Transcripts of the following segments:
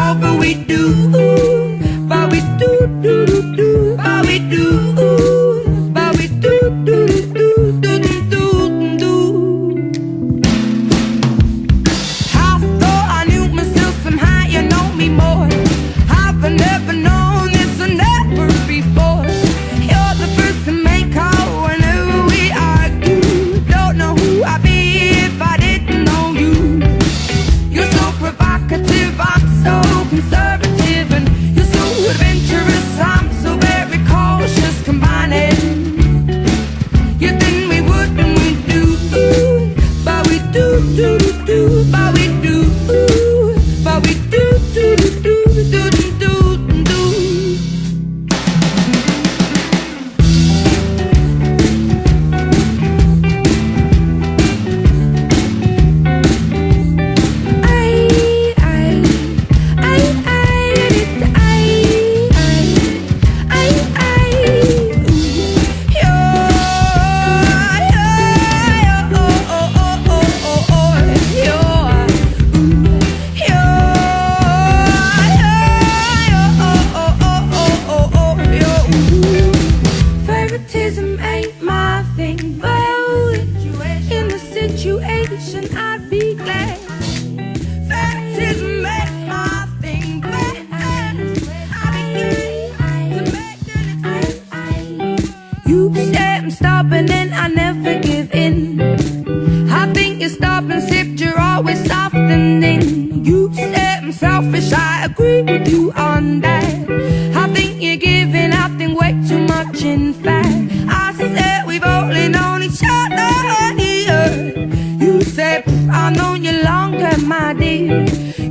all, but we do, but we do, do, do, do, but we do, but we do, do, do, do, do, do, do. I thought I knew myself somehow, you know me more. I've never known this and never before. You're the first to make call whenever we argue. Don't know who I'd be if I didn't know you. You're so provocative, I'm so conservative, and you're so adventurous, I'm so very cautious. Combining, you think we would and we do, but we do, do, do, do, but we do, but we do, do, do, do, do, do, do, do. Favoritism ain't my thing, but in the situation I'd be glad. Favoritism ain't my thing, but I'd be glad to make an exception. You say I'm stubborn and I never give in. I think you're stubborn, except you're always softening. You say I'm selfish, I agree with you on that. I think you're giving, I think way too much in fact. I said we've only known each other here. You said I've known you longer, my dear.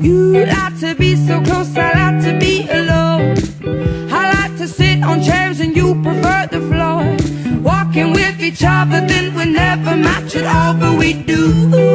You like to be so close, I like to be alone. I like to sit on chairs and you prefer the floor. Walking with each other, then we never match at all, but we do.